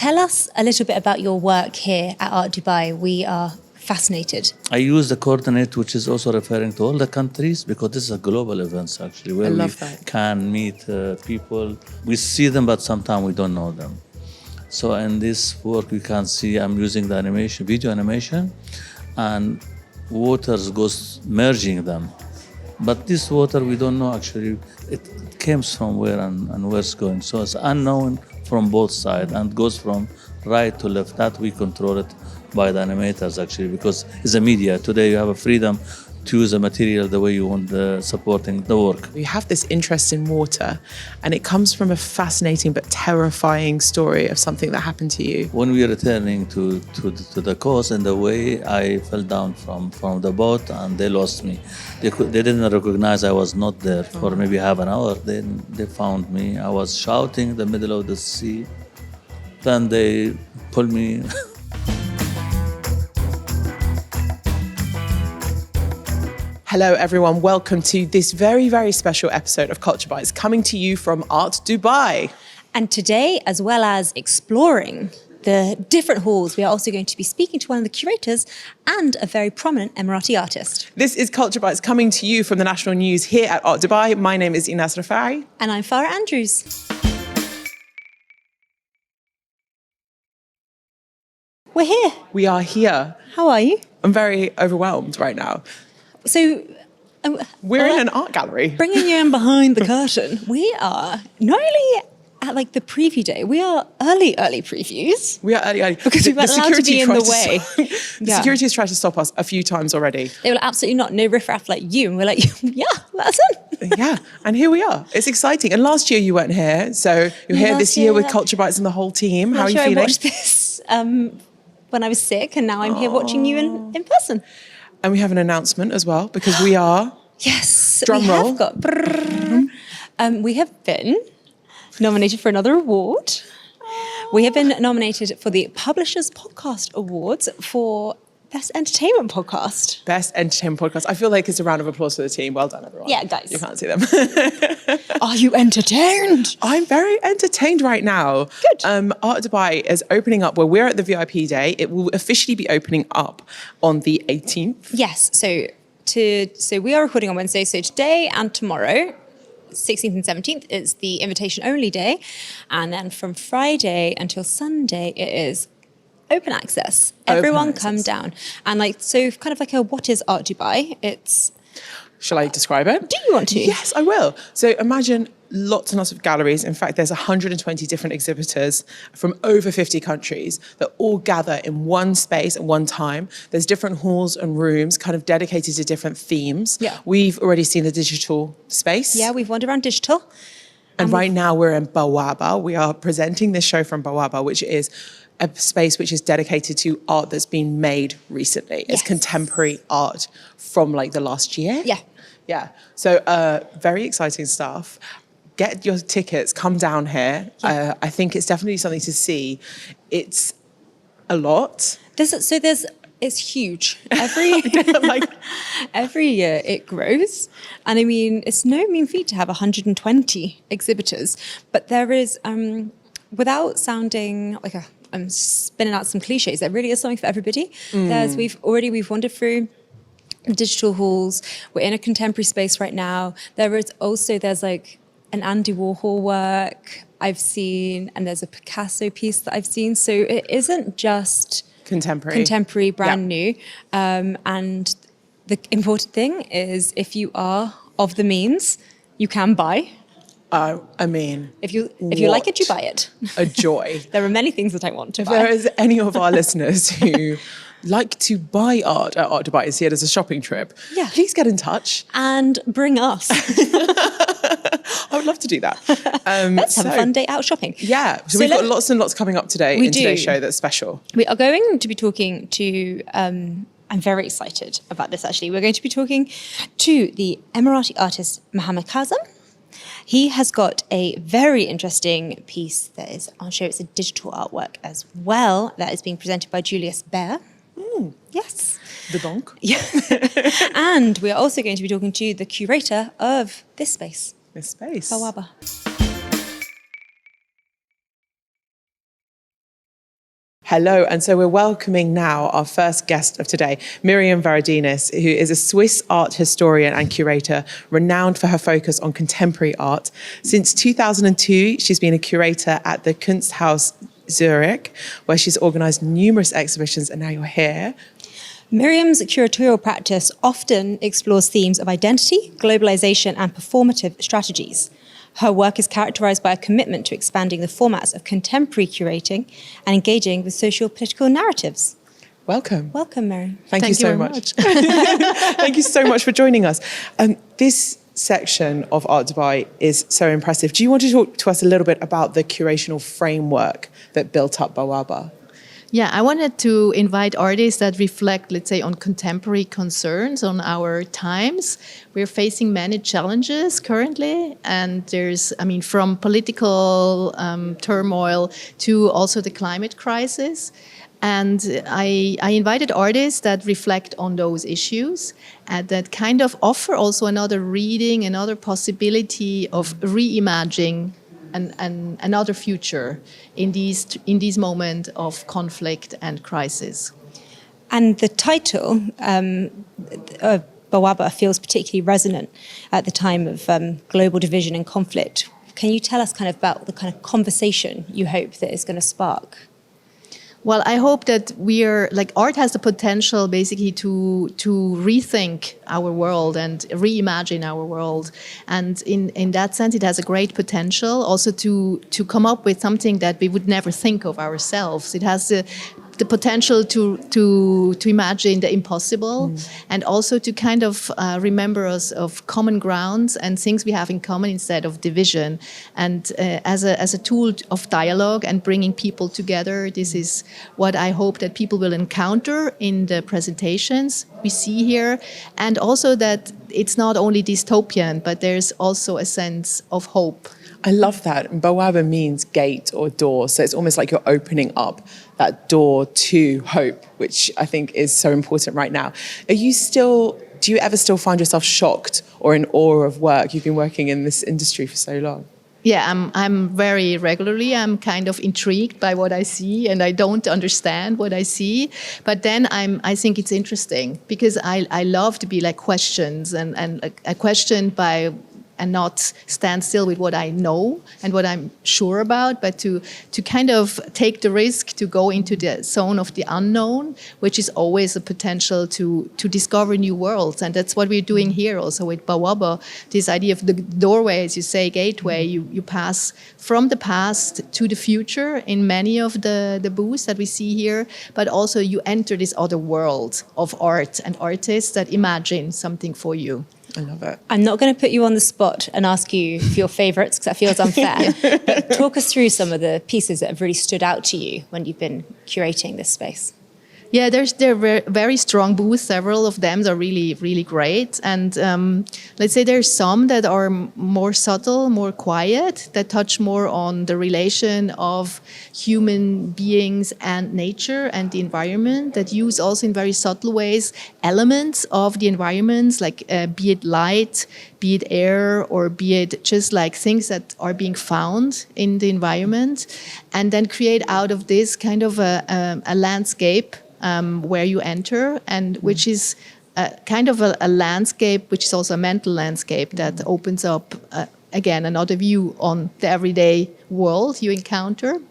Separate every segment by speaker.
Speaker 1: tell us a little bit about your work here at Art Dubai. We are fascinated.
Speaker 2: I use the coordinate, which is also referring to all the countries, because this is a global event, actually, where we can meet people. We see them, but sometimes we don't know them. So in this work, you can see I'm using the animation, video animation, and waters goes merging them. But this water, we don't know actually, it came from where and where it's going. So it's unknown from both sides and goes from right to left. That we control it by the animators actually, because it's a media. Today you have a freedom to use the material the way you want, supporting the work.
Speaker 3: We have this interest in water, and it comes from a fascinating but terrifying story of something that happened to you.
Speaker 2: When we were returning to the coast, in the way I fell down from the boat and they lost me. They didn't recognize I was not there for maybe half an hour. Then they found me. I was shouting in the middle of the sea. Then they pulled me.
Speaker 3: Hello everyone, welcome to this very, very special episode of Culture Bites, coming to you from Art Dubai.
Speaker 1: And today, as well as exploring the different halls, we are also going to be speaking to one of the curators and a very prominent Emirati artist.
Speaker 3: This is Culture Bites coming to you from the National News here at Art Dubai. My name is Enas Refaei.
Speaker 1: And I'm Farah Andrews. We're here.
Speaker 3: We are here.
Speaker 1: How are you?
Speaker 3: I'm very overwhelmed right now.
Speaker 1: So
Speaker 3: we're in an art gallery.
Speaker 1: Bringing you in behind the curtain, we are not only at like the preview day, we are early previews.
Speaker 3: We are early.
Speaker 1: Because we're allowed to be in the way.
Speaker 3: Security has tried to stop us a few times already.
Speaker 1: They were absolutely not, no riffraff like you. And we're like, yeah, that's it.
Speaker 3: Yeah, and here we are. It's exciting. And last year you weren't here, so you're here this year with Culture Bites and the whole team. How are you feeling?
Speaker 1: I watched this when I was sick, and now I'm here watching you in person.
Speaker 3: And we have an announcement as well, because we are...
Speaker 1: Yes,
Speaker 3: drum roll.
Speaker 1: Have got... we have been nominated for another award. We have been nominated for the Publishers Podcast Awards for Best Entertainment Podcast.
Speaker 3: Best Entertainment Podcast. I feel like it's a round of applause for the team. Well done, everyone.
Speaker 1: Yeah, guys.
Speaker 3: You can't see them.
Speaker 1: Are you entertained?
Speaker 3: I'm very entertained right now.
Speaker 1: Good.
Speaker 3: Art Dubai is opening up. Well, we're at the VIP day. It will officially be opening up on the 18th.
Speaker 1: Yes. So we are recording on Wednesday. So today and tomorrow, 16th and 17th, is the invitation only day. And then from Friday until Sunday, it is open access. Everyone come down. And kind of like a what is Art Dubai?
Speaker 3: Shall I describe it?
Speaker 1: Do you want to?
Speaker 3: Yes, I will. So imagine lots and lots of galleries. In fact, there's 120 different exhibitors from over 50 countries that all gather in one space at one time. There's different halls and rooms kind of dedicated to different themes.
Speaker 1: Yeah.
Speaker 3: We've already seen the digital space.
Speaker 1: Yeah, we've wandered around digital.
Speaker 3: And right now we're in Bawwaba. We are presenting this show from Bawwaba, which is a space which is dedicated to art that's been made recently. It's contemporary art from like the last year.
Speaker 1: Yeah.
Speaker 3: Yeah. So very exciting stuff. Get your tickets, come down here.
Speaker 1: Yeah.
Speaker 3: I think it's definitely something to see. It's a lot.
Speaker 1: It's huge. Every year it grows. And I mean, it's no mean feat to have 120 exhibitors, but there is, without sounding like I'm spinning out some cliches, there really is something for everybody. We've wandered through digital halls. We're in a contemporary space right now. There's like an Andy Warhol work I've seen, and there's a Picasso piece that I've seen. So it isn't just contemporary, brand new. And the important thing is, if you are of the means, you can buy.
Speaker 3: I mean,
Speaker 1: if you like it, you buy it.
Speaker 3: A joy.
Speaker 1: There are many things that I want to buy.
Speaker 3: If there is any of our listeners who like to buy art at Art Dubai and see it as a shopping trip, please get in touch.
Speaker 1: And bring us.
Speaker 3: I would love to do that.
Speaker 1: Let's have a fun day out shopping.
Speaker 3: Yeah. So we've got lots and lots coming up today in today's show that's special.
Speaker 1: We are going to be talking to... I'm very excited about this, actually. We're going to be talking to the Emirati artist Mohammed Kazem. He has got a very interesting piece that is on show. It's a digital artwork as well that is being presented by Julius Baer. Yes.
Speaker 3: The donk.
Speaker 1: Yeah. And we are also going to be talking to the curator of this space. Bawwaba.
Speaker 3: Hello, and so we're welcoming now our first guest of today, Mirjam Varadinis, who is a Swiss art historian and curator, renowned for her focus on contemporary art. Since 2002, she's been a curator at the Kunsthaus Zurich, where she's organised numerous exhibitions, and now you're here.
Speaker 1: Mirjam's curatorial practice often explores themes of identity, globalization, and performative strategies. Her work is characterized by a commitment to expanding the formats of contemporary curating and engaging with socio-political narratives.
Speaker 3: Welcome.
Speaker 1: Welcome, Mirjam.
Speaker 3: Thank you so much. Thank you so much for joining us. This section of Art Dubai is so impressive. Do you want to talk to us a little bit about the curational framework that built up Bawwaba?
Speaker 4: Yeah, I wanted to invite artists that reflect, let's say, on contemporary concerns, on our times. We're facing many challenges currently, and there's, from political turmoil to also the climate crisis. And I invited artists that reflect on those issues and that kind of offer also another reading, another possibility of reimagining another future in these moments of conflict and crisis.
Speaker 1: And the title, Bawwaba, feels particularly resonant at the time of global division and conflict. Can you tell us kind of about the kind of conversation you hope that is going to spark?
Speaker 4: Well, I hope that art has the potential basically to rethink our world and reimagine our world. And in that sense, it has a great potential also to come up with something that we would never think of ourselves. It has the potential to imagine the impossible and also to kind of remember us of common grounds and things we have in common instead of division. And as a tool of dialogue and bringing people together, this is what I hope that people will encounter in the presentations we see here. And also that it's not only dystopian, but there's also a sense of hope.
Speaker 3: I love that. Bawwaba means gate or door. So it's almost like you're opening up that door to hope, which I think is so important right now. Do you ever still find yourself shocked or in awe of work? You've been working in this industry for so long.
Speaker 4: Yeah, I'm very regularly, I'm kind of intrigued by what I see and I don't understand what I see. But then I think it's interesting because I love to be like questions and a question by and not stand still with what I know and what I'm sure about, but to kind of take the risk to go into the zone of the unknown, which is always a potential to discover new worlds. And that's what we're doing here also with Bawwaba, this idea of the doorway, as you say, gateway. You pass from the past to the future in many of the booths that we see here, but also you enter this other world of art and artists that imagine something for you.
Speaker 3: I love it.
Speaker 1: I'm not going to put you on the spot and ask you for your favourites because that feels unfair. But talk us through some of the pieces that have really stood out to you when you've been curating this space.
Speaker 4: Yeah, they're very strong booths. Several of them are really, really great. And let's say there's some that are more subtle, more quiet, that touch more on the relation of human beings and nature and the environment, that use also in very subtle ways elements of the environments, like be it light, be it air, or be it just like things that are being found in the environment, and then create out of this kind of a landscape where you enter, and which is kind of a landscape, which is also a mental landscape that opens up, again, another view on the everyday world you encounter.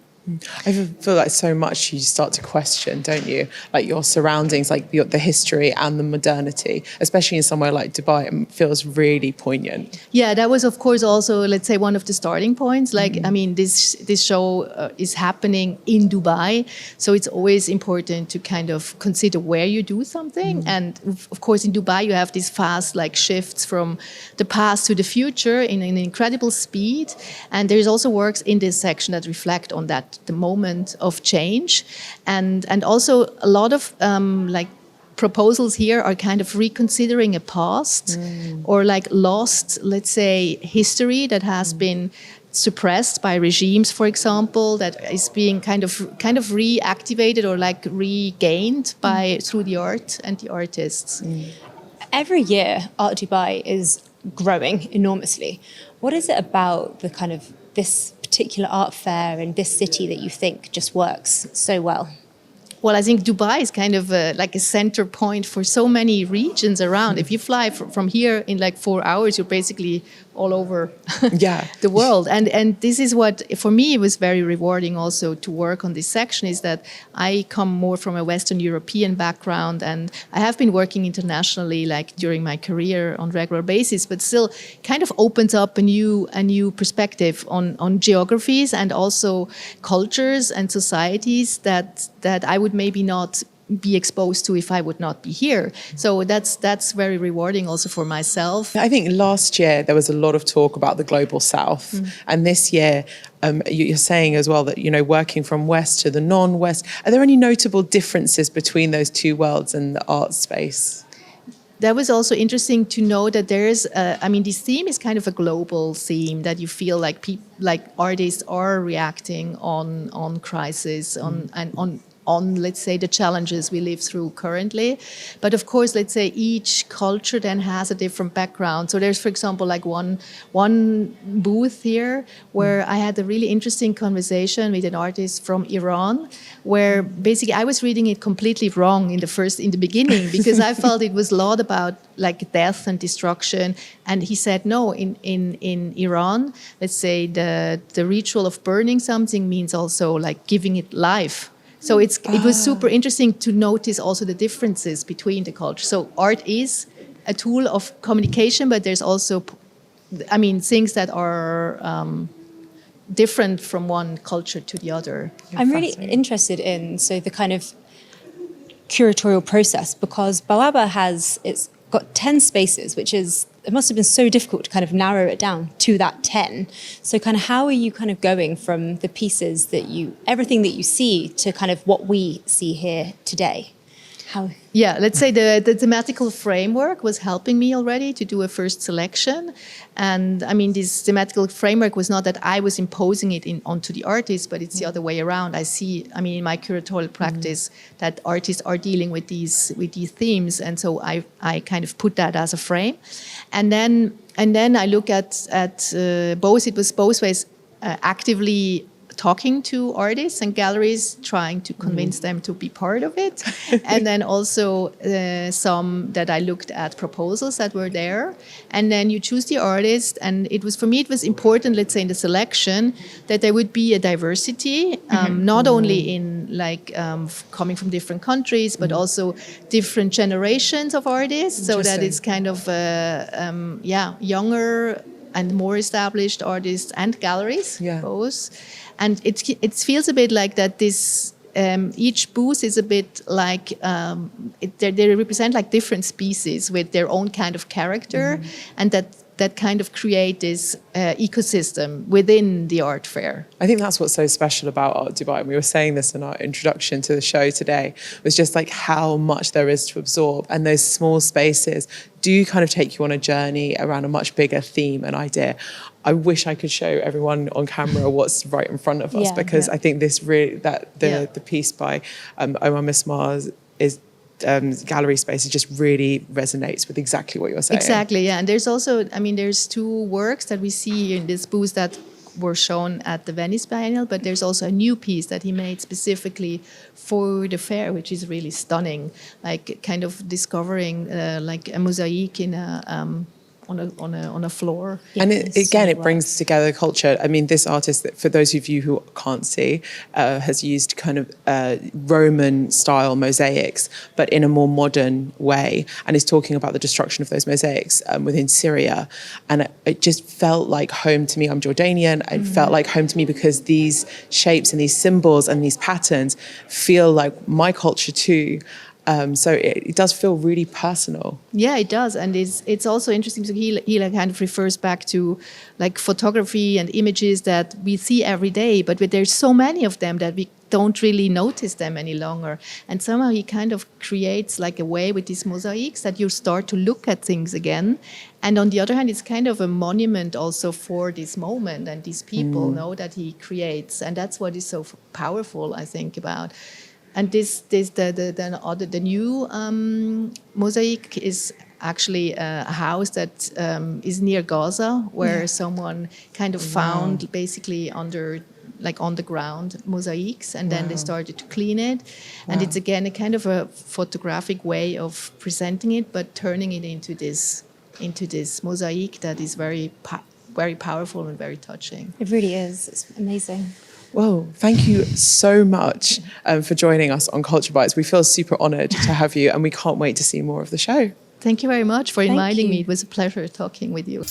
Speaker 3: I feel like so much you start to question, don't you? Like your surroundings, like the history and the modernity, especially in somewhere like Dubai, it feels really poignant.
Speaker 4: Yeah, that was, of course, also, let's say, one of the starting points. Like, I mean, this show is happening in Dubai, so it's always important to kind of consider where you do something. And of course, in Dubai, you have these fast like shifts from the past to the future in an incredible speed. And there's also works in this section that reflect on that, the moment of change, and also a lot of like proposals here are kind of reconsidering a past or like lost, let's say, history that has been suppressed by regimes, for example, that is being kind of reactivated or like regained by through the art and the artists.
Speaker 1: Every year, Art Dubai is growing enormously. What is it about the kind of this particular art fair in this city that you think just works so well?
Speaker 4: Well, I think Dubai is kind of like a center point for so many regions around. If you fly from here in like 4 hours, you're basically all over the world. And this is what, for me, it was very rewarding also to work on this section, is that I come more from a Western European background, and I have been working internationally like during my career on regular basis, but still kind of opens up a new perspective on geographies and also cultures and societies that I would maybe not be exposed to if I would not be here. So that's very rewarding also for myself.
Speaker 3: I think last year there was a lot of talk about the global south, and this year you're saying as well that, you know, working from west to the non-west, are there any notable differences between those two worlds in the art space?
Speaker 4: That was also interesting to know that there's, this theme is kind of a global theme, that you feel like artists are reacting on crisis, on, let's say, the challenges we live through currently. But of course, let's say each culture then has a different background. So there's, for example, like one booth here where I had a really interesting conversation with an artist from Iran, where basically I was reading it completely wrong in the beginning, because I felt it was a lot about like death and destruction. And he said, no, in Iran, let's say the ritual of burning something means also like giving it life. So it was super interesting to notice also the differences between the cultures. So art is a tool of communication, but there's also, things that are different from one culture to the other.
Speaker 1: I'm really interested in the kind of curatorial process, because Bawwaba it's got 10 spaces, which is, it must have been so difficult to kind of narrow it down to that 10. So kind of how are you kind of going from the pieces everything that you see to kind of what we see here today?
Speaker 4: Yeah, let's say the thematical framework was helping me already to do a first selection. And this thematical framework was not that I was imposing it onto the artists, but it's the other way around. I see, in my curatorial practice, that artists are dealing with these themes. And so I kind of put that as a frame. And then I look at both, it was both ways, actively talking to artists and galleries, trying to convince them to be part of it. And then also some that I looked at proposals that were there. And then you choose the artist. And for me, it was important, let's say in the selection, that there would be a diversity, not only in coming from different countries, but also different generations of artists, so that it's kind of, younger and more established artists and galleries, both. And it feels a bit like that this, each booth is a bit like, they represent like different species with their own kind of character, and that kind of create this ecosystem within the art fair.
Speaker 3: I think that's what's so special about Art Dubai, and we were saying this in our introduction to the show today, was just like how much there is to absorb, and those small spaces do kind of take you on a journey around a much bigger theme and idea. I wish I could show everyone on camera what's right in front of us, because I think this really, the piece by Omar Mismar's is gallery space, it just really resonates with exactly what you're saying.
Speaker 4: Exactly, yeah. And there's also, there's two works that we see in this booth that were shown at the Venice Biennial, but there's also a new piece that he made specifically for the fair, which is really stunning, like kind of discovering like a mosaic in on a floor.
Speaker 3: And it brings together culture. This artist, for those of you who can't see, has used kind of Roman style mosaics, but in a more modern way, and is talking about the destruction of those mosaics within Syria. And it just felt like home to me. I'm Jordanian. It felt like home to me because these shapes and these symbols and these patterns feel like my culture too. So it does feel really personal.
Speaker 4: Yeah, it does, and it's also interesting. So he kind of refers back to like photography and images that we see every day, but there's so many of them that we don't really notice them any longer. And somehow he kind of creates like a way with these mosaics that you start to look at things again. And on the other hand, it's kind of a monument also for this moment and these people that he creates, and that's what is so powerful, I think, about. And the new mosaic is actually a house that is near Gaza, where someone kind of found basically on the ground mosaics, and then they started to clean it. And it's again a kind of a photographic way of presenting it, but turning it into this mosaic that is very powerful and very touching.
Speaker 1: It really is. It's amazing.
Speaker 3: Well, thank you so much for joining us on Culture Bites. We feel super honoured to have you, and we can't wait to see more of the show.
Speaker 4: Thank you very much for
Speaker 1: Thank
Speaker 4: inviting me.
Speaker 1: you.
Speaker 4: It was a pleasure talking with you.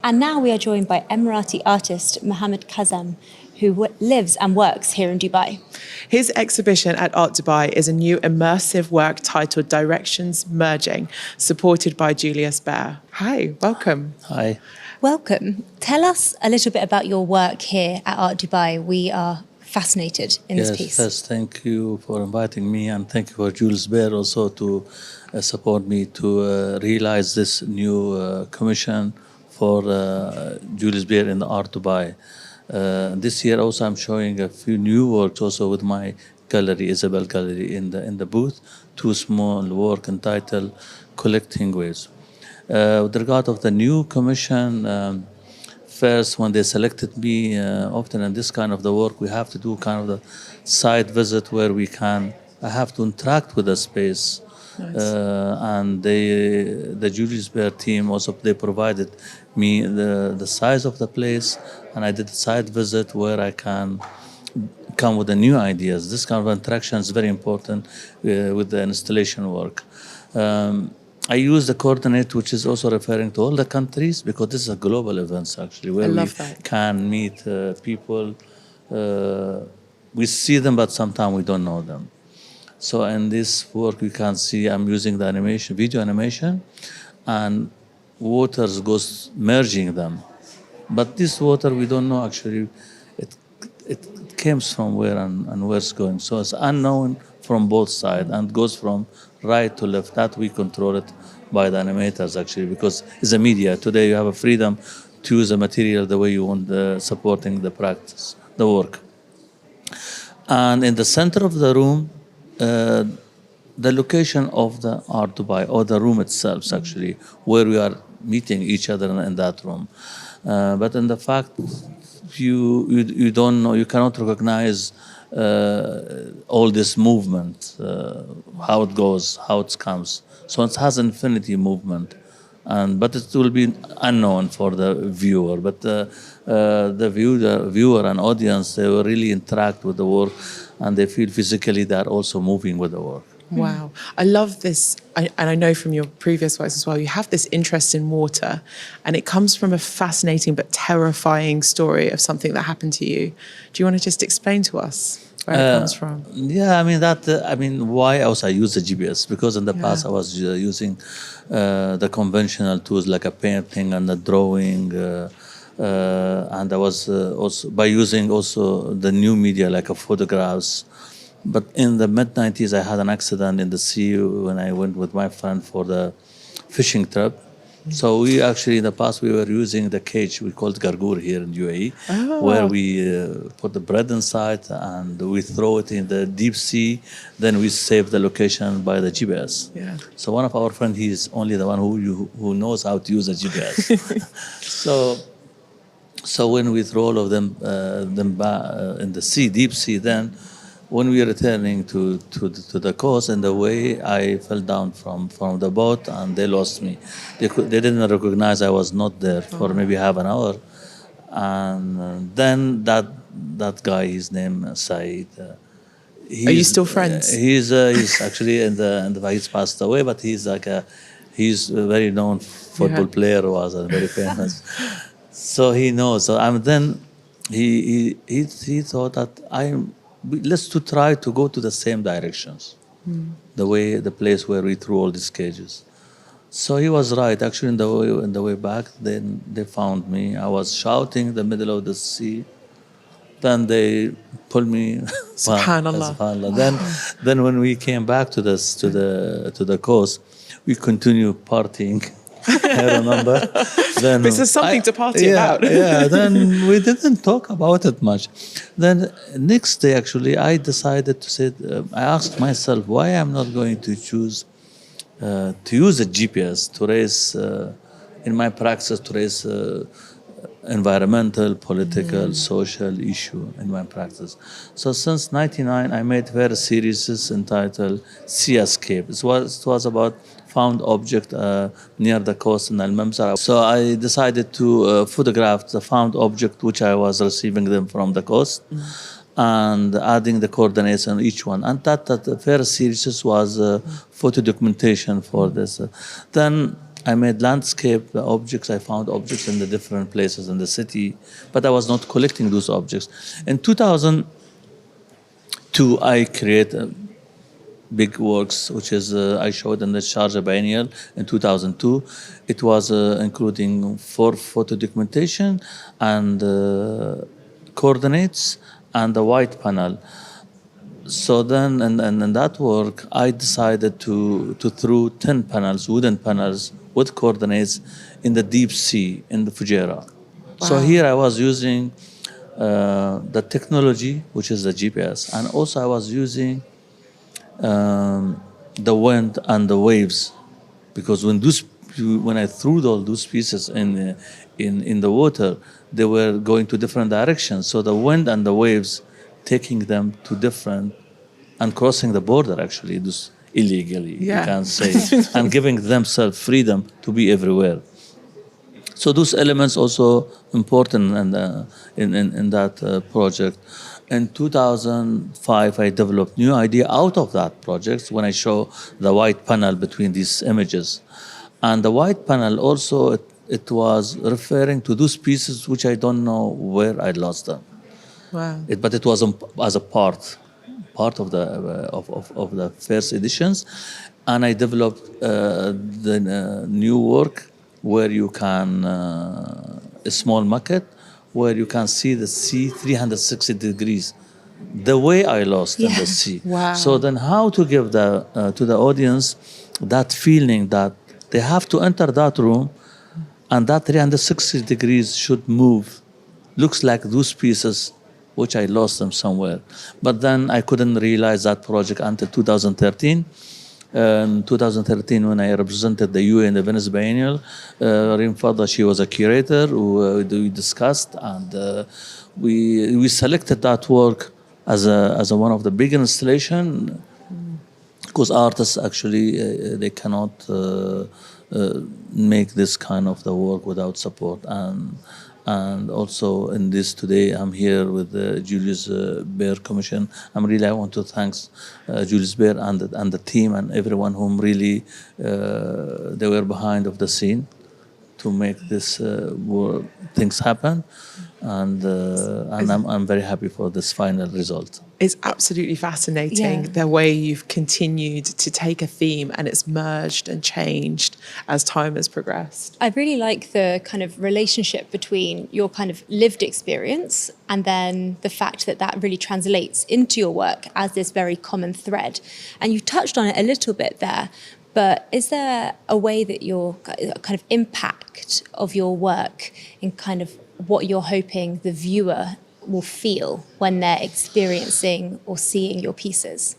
Speaker 1: And now we are joined by Emirati artist Mohammed Kazem, who lives and works here in Dubai.
Speaker 3: His exhibition at Art Dubai is a new immersive work titled Directions Merging, supported by Julius Baer. Hi, welcome.
Speaker 2: Hi.
Speaker 1: Welcome. Tell us a little bit about your work here at Art Dubai. We are fascinated in this piece.
Speaker 2: Yes, thank you for inviting me, and thank you for Jules Baer also to support me to realize this new commission for Julius Baer in the Art Dubai. This year also I'm showing a few new works also with my gallery, Isabel Gallery, in the booth. Two small work entitled Collecting Waves. With regard of the new commission, first when they selected me, often in this kind of the work we have to do kind of the site visit where I have to interact with the space. Nice. And the Julius Baer team also, they provided me the size of the place, and I did a site visit where I can come with the new ideas. This kind of interaction is very important with the installation work. I use the coordinate, which is also referring to all the countries, because this is a global event actually, where we can meet people. We see them, but sometimes we don't know them. So in this work, you can see I'm using the animation, video animation, and waters goes merging them. But this water, we don't know actually, it comes from where and where it's going. So it's unknown from both sides and goes from right to left. That we control it by the animators actually, because it's a media. Today you have a freedom to use the material the way you want, supporting the practice, the work. And in the center of the room, the location of the Art Dubai, or the room itself, actually, where we are meeting each other in that room. But in the fact, you don't know, you cannot recognize all this movement, how it goes, how it comes. So it has infinity movement, but it will be unknown for the viewer. But the viewer and audience, they will really interact with the work, and they feel physically they are also moving with the work.
Speaker 3: Wow. I love this. And I know from your previous works as well, you have this interest in water, and it comes from a fascinating but terrifying story of something that happened to you. Do you want to just explain to us where it comes from?
Speaker 2: Yeah, why else I use the GPS? Because in the past I was using the conventional tools like a painting and a drawing, and I was also by using also the new media like a photographs. But in the mid-90s, I had an accident in the sea when I went with my friend for the fishing trip. So we actually, in the past, we were using the cage we called gargour here in UAE, where we put the bread inside and we throw it in the deep sea. Then we save the location by the GPS.
Speaker 3: Yeah.
Speaker 2: So one of our friends, he's only the one who knows how to use the GPS. So when we throw all of them in the sea, deep sea, then when we were returning to the coast, in the way I fell down from the boat and they lost me. They didn't recognize I was not there for maybe half an hour. And then that guy, his name Saeed.
Speaker 3: Are you still friends?
Speaker 2: He's actually he's passed away, but he's he's a very known football player, was very famous. So he knows. So then he thought that let's try to go to the same directions, the place where we threw all these cages. So he was right. Actually, in the way back, then they found me. I was shouting in the middle of the sea. Then they pulled me.
Speaker 3: Subhanallah.
Speaker 2: Subhanallah. Then when we came back to the coast, we continued partying I remember. Then
Speaker 3: This is something to party about.
Speaker 2: Then we didn't talk about it much. Then next day, actually, I decided to say, I asked myself why I'm not going to choose to use a GPS to raise, in my practice, to raise environmental, political, social issue in my practice. So since '99, I made various series entitled Sea Escape. It was about found object near the coast in Al-Mamsar. So I decided to photograph the found object which I was receiving them from the coast and adding the coordinates on each one. And that first series was photo documentation for this. Then I made landscape objects. I found objects in the different places in the city, but I was not collecting those objects. In 2002, I created big works, which is I showed in the Sharjah Biennial in 2002. It was including 4 photo documentation and coordinates and the white panel. So then, in that work, I decided to throw 10 panels, wooden panels, with coordinates in the deep sea, in the Fujairah. Wow. So here I was using the technology, which is the GPS, and also I was using the wind and the waves, because when I threw all those pieces in the water, they were going to different directions. So the wind and the waves taking them to different and crossing the border, actually, this illegally, you can say, and giving themselves freedom to be everywhere. So those elements also important in that project. In 2005, I developed new idea out of that project when I show the white panel between these images. And the white panel also, it was referring to those pieces which I don't know where I lost them.
Speaker 3: Wow.
Speaker 2: But it was as a part of the first editions, and I developed the new work where you can a small maquette where you can see the sea 360 degrees, the way I lost in the sea.
Speaker 3: Wow.
Speaker 2: So then, how to give to the audience that feeling that they have to enter that room, and that 360 degrees should move. Looks like those pieces which I lost them somewhere. But then I couldn't realize that project until 2013. In 2013, when I represented the UAE in the Venice Biennial, Farah, she was a curator who we discussed, and we selected that work as one of the big installation, because artists actually they cannot make this kind of the work without support. And also in this today, I'm here with the Julius Baer Commission. I want to thank Julius Baer and the team and everyone whom really they were behind of the scene to make this things happen. And I'm very happy for this final result.
Speaker 3: It's absolutely fascinating the way you've continued to take a theme and it's merged and changed as time has progressed.
Speaker 1: I really like the kind of relationship between your kind of lived experience and then the fact that that really translates into your work as this very common thread. And you touched on it a little bit there, but is there a way that your kind of impact of your work in kind of what you're hoping the viewer will feel when they're experiencing or seeing your pieces?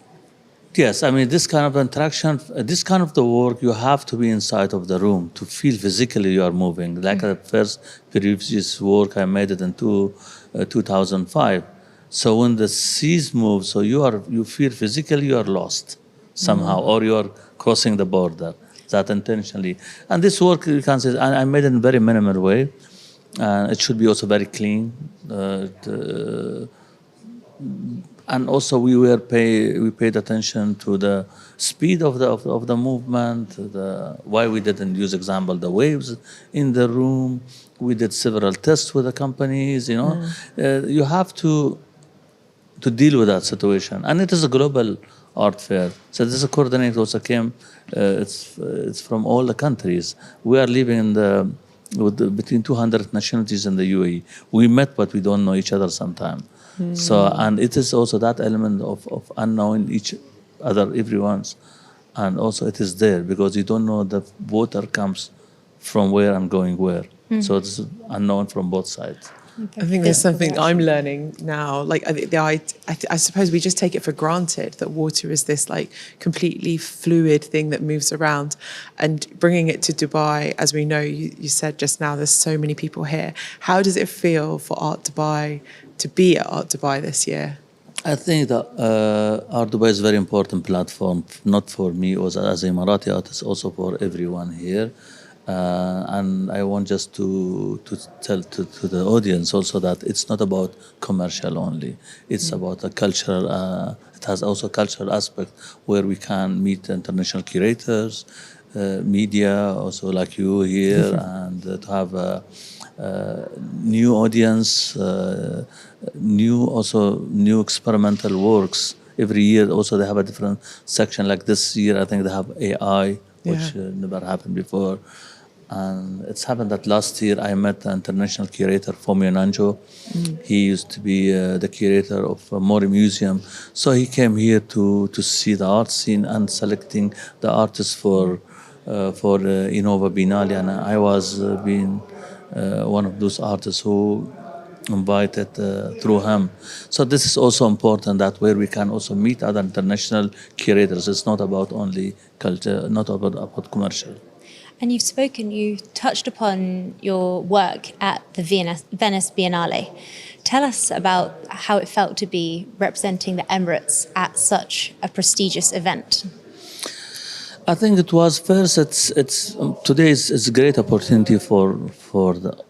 Speaker 2: Yes, I mean, this kind of interaction, this kind of the work, you have to be inside of the room to feel physically you are moving. Like the first previous work, I made it in 2005. So when the seas move, so you feel physically you are lost somehow, or you are crossing the border, that intentionally. And this work, you can say, I made it in a very minimal way. It should be also very clean. And also we paid attention to the speed of the movement, why we didn't use, example, the waves in the room. We did several tests with the companies, you have to deal with that situation. And it is a global art fair. So this coordinate also came, it's from all the countries. We are living in between 200 nationalities in the UAE. We met, but we don't know each other sometimes. So, and it is also that element of unknowing each other, everyone's. And also it is there because you don't know the water comes from where I'm going where. So it's unknown from both sides.
Speaker 3: I think there's something I'm learning now. Like I suppose we just take it for granted that water is this like completely fluid thing that moves around, and bringing it to Dubai, as we know, you said just now, there's so many people here. How does it feel for Art Dubai to be at Art Dubai this year?
Speaker 2: I think that Art Dubai is a very important platform, not for me as an Emirati artist, also for everyone here. And I want just to tell to the audience also that it's not about commercial only. It's about a cultural, it has also a cultural aspect where we can meet international curators, media, also like you here, and to have a new audience, new experimental works. Every year also they have a different section. Like this year, I think they have AI, which never happened before. And it's happened that last year I met the international curator, Fomio Nanjo. He used to be the curator of Mori Museum. So he came here to see the art scene and selecting the artists for Innova Binali. And I was being one of those artists who invited through him. So this is also important, that where we can also meet other international curators. It's not about only culture, not about commercial.
Speaker 1: And you touched upon your work at the Venice Biennale. Tell us about how it felt to be representing the Emirates at such a prestigious event.
Speaker 2: I think it was first. Today it's a great opportunity for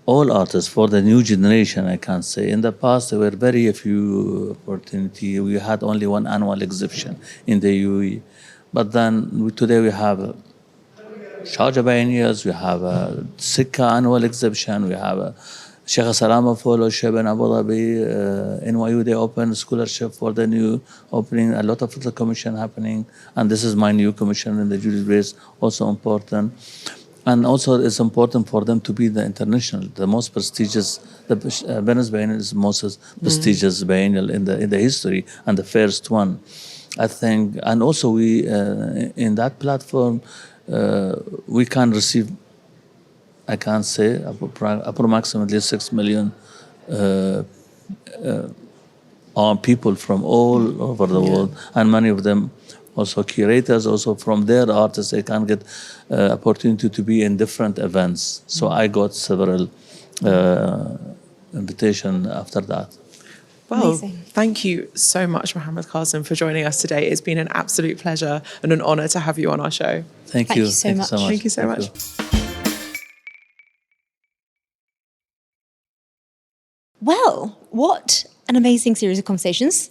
Speaker 2: all artists, for the new generation. I can say in the past there were very few opportunity. We had only one annual exhibition in the UAE, but then today we have Sharjah Biennials, we have a Sikka annual exhibition, we have a Sheikh Salama Fellowship in Abu Dhabi, NYU they open scholarship for the new opening, a lot of the commission happening, and this is my new commission in the Julius Bays, also important. And also it's important for them to be the international, the most prestigious, the Venice Biennial is the most prestigious biennial in the history, and the first one, I think. And also we, in that platform, we can receive, I can say, approximately 6 million people from all over the world, and many of them also curators, also from their artists, they can get opportunity to be in different events. So I got several invitations after that.
Speaker 3: Well,
Speaker 1: amazing.
Speaker 3: Thank you so much, Mohammed Kazem, for joining us today. It's been an absolute pleasure and an honor to have you on our show.
Speaker 2: Thank you
Speaker 1: so much.
Speaker 3: Thank you so much.
Speaker 1: Well, what an amazing series of conversations.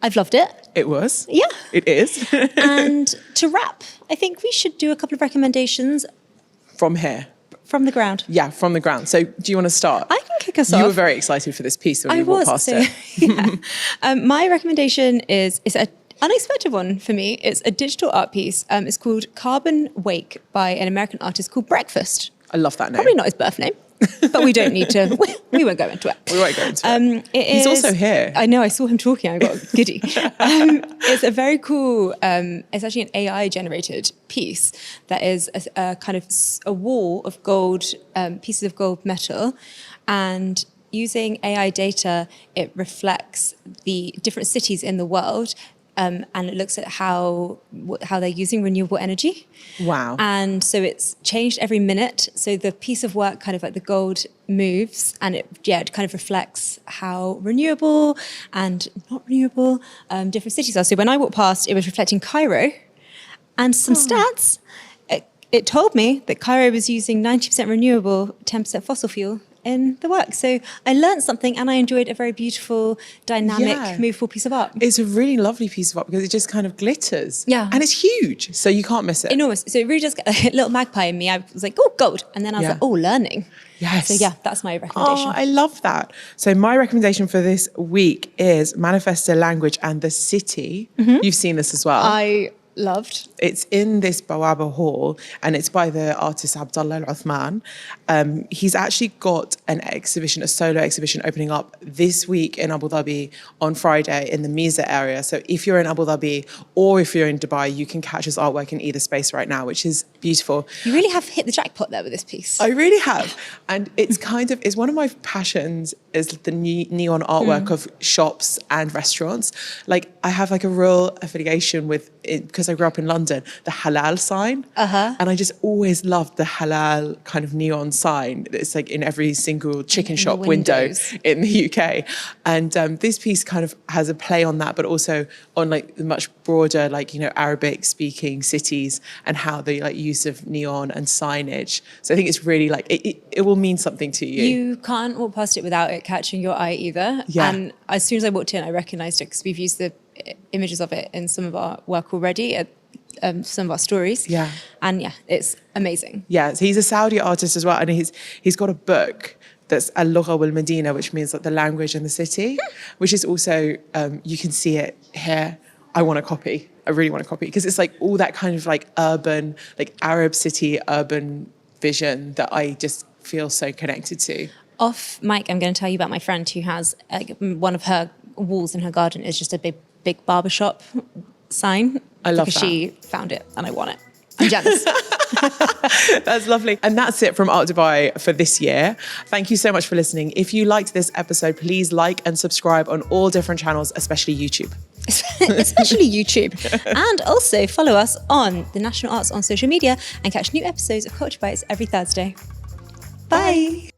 Speaker 1: I've loved it.
Speaker 3: It was.
Speaker 1: Yeah.
Speaker 3: It is.
Speaker 1: And to wrap, I think we should do a couple of recommendations
Speaker 3: From here.
Speaker 1: from the ground.
Speaker 3: Yeah, from the ground. So do you want to start?
Speaker 1: I can kick us
Speaker 3: You
Speaker 1: off.
Speaker 3: were very excited for this piece when
Speaker 1: I
Speaker 3: you walked
Speaker 1: was.
Speaker 3: past
Speaker 1: So,
Speaker 3: it.
Speaker 1: yeah. My recommendation is an unexpected one for me. It's a digital art piece. It's called Carbon Wake by an American artist called Breakfast.
Speaker 3: I love that name.
Speaker 1: Probably not his birth name, but we don't need to. We won't go into it.
Speaker 3: We won't go into it. He's also here.
Speaker 1: I know. I saw him talking. I got giddy. It's a very cool. It's actually an AI generated piece that is a kind of a wall of gold pieces of gold metal, and using AI data, it reflects the different cities in the world. And it looks at how they're using renewable energy.
Speaker 3: Wow.
Speaker 1: And so it's changed every minute. So the piece of work, kind of like the gold moves, and it kind of reflects how renewable and not renewable different cities are. So when I walked past, it was reflecting Cairo, and some stats. It told me that Cairo was using 90% renewable, 10% fossil fuel in the work. So I learned something, and I enjoyed a very beautiful, dynamic, movable piece of art.
Speaker 3: It's a really lovely piece of art because it just kind of glitters.
Speaker 1: Yeah.
Speaker 3: And it's huge, so you can't miss it.
Speaker 1: Enormous. So it really does get a little magpie in me. I was like, oh, gold. And then I was like, oh, learning.
Speaker 3: Yes.
Speaker 1: So yeah, that's my recommendation.
Speaker 3: Oh, I love that. So my recommendation for this week is Manifesto Language and the City. You've seen this as well.
Speaker 1: I Loved.
Speaker 3: It's in this Bawwaba hall, and it's by the artist Abdullah Al-Uthman. He's actually got an exhibition, a solo exhibition opening up this week in Abu Dhabi on Friday in the Miza area. So if you're in Abu Dhabi or if you're in Dubai, you can catch his artwork in either space right now, which is beautiful.
Speaker 1: You really have hit the jackpot there with this piece.
Speaker 3: I really have. And it's it's one of my passions is the neon artwork of shops and restaurants. Like I have like a real affiliation with it because I grew up in London, the halal sign. And I just always loved the halal kind of neon sign. It's like in every single chicken shop window in the UK. And this piece kind of has a play on that, but also on like the much broader, like, you know, Arabic speaking cities and how the like use of neon and signage. So I think it's really like, it will mean something to you.
Speaker 1: You can't walk past it without it catching your eye either.
Speaker 3: Yeah.
Speaker 1: And as soon as I walked in, I recognised it because we've used the images of it in some of our work already, at some of our stories.
Speaker 3: Yeah.
Speaker 1: And yeah, it's amazing.
Speaker 3: Yeah, so he's a Saudi artist as well, and he's got a book that's Al-Lugha wal Medina, which means like the language in the city, which is also, you can see it here. I want a copy. I really want a copy because it's like all that kind of like urban, like Arab city, urban vision that I just feel so connected to.
Speaker 1: Off mic, I'm going to tell you about my friend who has one of her walls in her garden is just a big barbershop sign.
Speaker 3: I love
Speaker 1: because
Speaker 3: that.
Speaker 1: she found it and I want it. I'm jealous.
Speaker 3: That's lovely. And that's it from Art Dubai for this year. Thank you so much for listening. If you liked this episode, please like and subscribe on all different channels, especially YouTube.
Speaker 1: Especially YouTube. And also follow us on the National Arts on social media and catch new episodes of Culture Bites every Thursday. Bye.